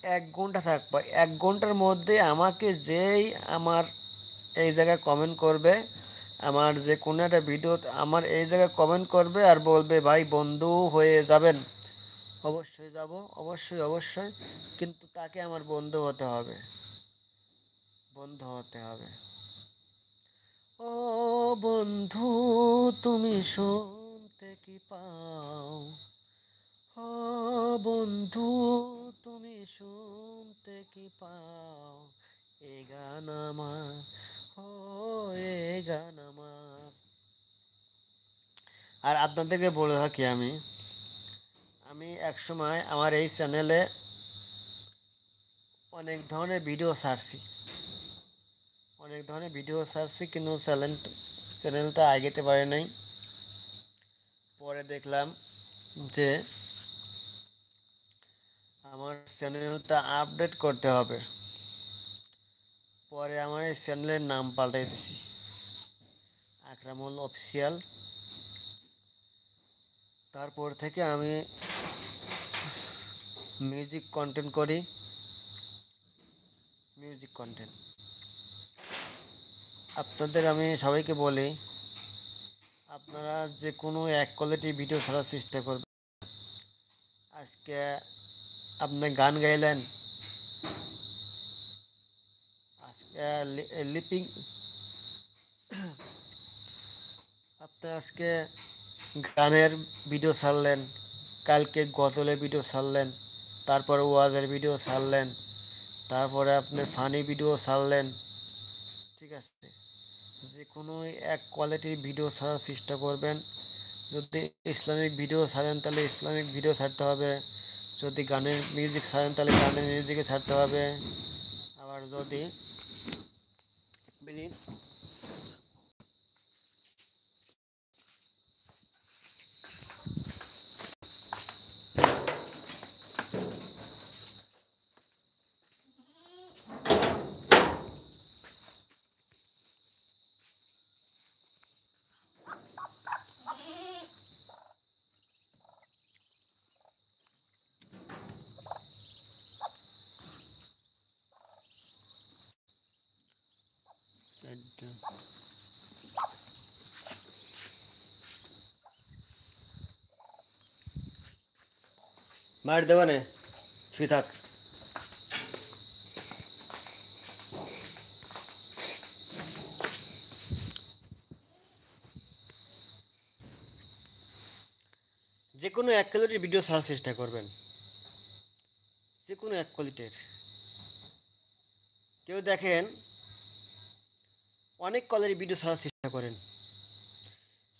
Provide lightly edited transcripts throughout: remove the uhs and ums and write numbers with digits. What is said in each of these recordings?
1 ঘন্টা থাকবো, 1 ঘন্টার মধ্যে আমাকে যেই আমার এই জায়গায় কমেন্ট করবে, আমার যে কোনো একটা ভিডিও আমার এই জায়গায় কমেন্ট করবে আর বলবে ভাই বন্ধু হয়ে যাবেন, অবশ্যই যাব, অবশ্যই অবশ্যই, কিন্তু তাকে আমার বন্ধু হতে হবে, বন্ধু হতে হবে। ও বন্ধু, তুমি শুনতে কি পাও, ও বন্ধু, তুমি শুনতে কি পাও, এ গান আমার, ও এ গান আমার। আর আপনাদেরকে বলে থাকি, আমি আমি একসময় আমার এই চ্যানেলে অনেক ধরনের ভিডিও ছাড়ছি, অনেক ধরনের ভিডিও ছাড়ছি, কিন্তু চ্যানেলটা আগেতে পারে নাই। পরে দেখলাম যে আমার চ্যানেলটা আপডেট করতে হবে। পরে আমার এই চ্যানেলের নাম পাল্টাই দিছি, আকরামুল অফিসিয়াল। তারপর থেকে আমি মিউজিক কন্টেন্ট করি, মিউজিক কন্টেন্ট। আপনাদের আমি সবাইকে বলি, আপনারা যে কোনো এক কোয়ালিটির ভিডিও ছাড়ার চেষ্টা করবেন। আজকে আপনি গান গাইলেন, আজকে লিপিং, আপনি আজকে গানের ভিডিও ছাড়লেন, কালকে গজলের ভিডিও ছাড়লেন, তারপরে ওয়াজের ভিডিও ছাড়লেন, তারপরে আপনি ফানি ভিডিও ছাড়লেন, ঠিক আছে? যে কোনো এক কোয়ালিটির ভিডিও ছাড়ার চেষ্টা করবেন। যদি ইসলামিক ভিডিও ছাড়েন তাহলে ইসলামিক ভিডিও ছাড়তে হবে, যদি গানের মিউজিক ছাড়েন তাহলে গানের মিউজিকে ছাড়তে হবে। আবার যদি মিনিট মার দেবো না, শুয়ে থাক। যে কোনো এক কোয়ালিটির ভিডিও ছাড়ার চেষ্টা করবেন, যে কোনো এক কোয়ালিটির। কেউ দেখেন অনেক কোয়ালিটির ভিডিও ছাড়ার চেষ্টা করেন,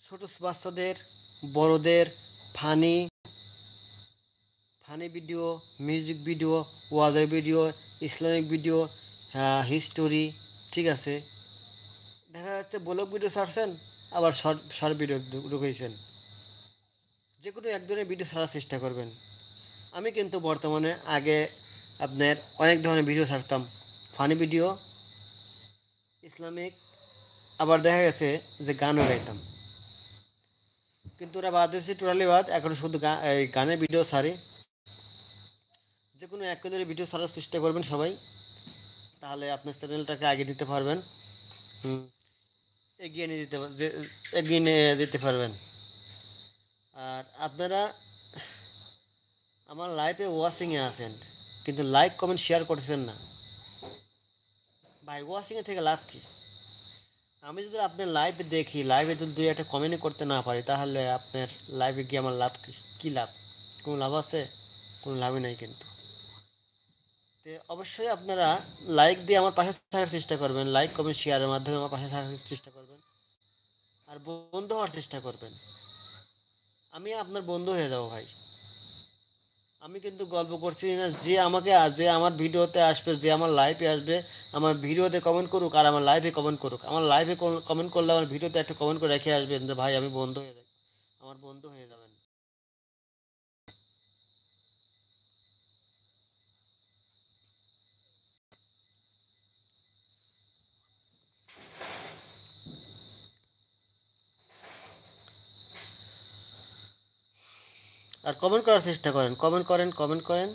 ছোট বাচ্চাদের, বড়দের, funny funny video, music video, ওয়াজের ভিডিও, ইসলামিক ভিডিও, হিস্টোরি, ঠিক আছে? দেখা যাচ্ছে ব্লগ ভিডিও ছাড়ছেন, আবার শর্ট শর্ট ভিডিও ঢুকেছেন। যে কোনো এক ধরনের ভিডিও ছাড়ার চেষ্টা করবেন। আমি কিন্তু বর্তমানে আগে আপনার অনেক ধরনের ভিডিও ছাড়তাম, ফানি ভিডিও, ইসলামিক, আবার দেখা গেছে যে গানও গাইতাম, কিন্তু ওরা বাদ দিয়েছি, টোটালি বাদ। এখন শুধু এই গানের ভিডিও ছাড়ি। যে কোনো এক ধরনের ভিডিও ছাড়ার চেষ্টা করবেন সবাই, তাহলে আপনার চ্যানেলটাকে আগে দিতে পারবেন। হুম, এগিয়ে নিয়ে যেতে এগিয়ে নিয়ে যেতে পারবেন। আর আপনারা আমার লাইভে ওয়াচিংয়ে আছেন, কিন্তু লাইক কমেন্ট শেয়ার করছেন না। ভাই ওয়াচিংয়ে থেকে লাভ কি? আমি যদি আপনার লাইভে দেখি, লাইভে যদি দুই একটা কমেন্ট করতে না পারি, তাহলে আপনার লাইভে গিয়ে আমার লাভ কি? কী লাভ? কোনো লাভ আছে? কোনো লাভই নাই কিন্তু। তো অবশ্যই আপনারা লাইক দিয়ে আমার পাশে থাকার চেষ্টা করবেন, লাইক কমেন্ট শেয়ারের মাধ্যমে আমার পাশে থাকার চেষ্টা করবেন, আর বন্ধু হওয়ার চেষ্টা করবেন। আমি আপনার বন্ধু হয়ে যাবো ভাই। আমি কিন্তু গল্প করছি না, যে আমাকে যে আমার ভিডিওতে আসবে, যে আমার লাইভে আসবে, আমার ভিডিওতে কমেন্ট করুক আর আমার লাইভে কমেন্ট করুক। আমার লাইভে কমেন্ট করলে আমার ভিডিওতে একটা কমেন্ট করে রেখে আসবেন যে ভাই আমি বন্ধু হয়ে যাই, আমার বন্ধু হয়ে যাবেন। আর কমেন্ট করার চেষ্টা করেন, কমেন্ট করেন, কমেন্ট করেন।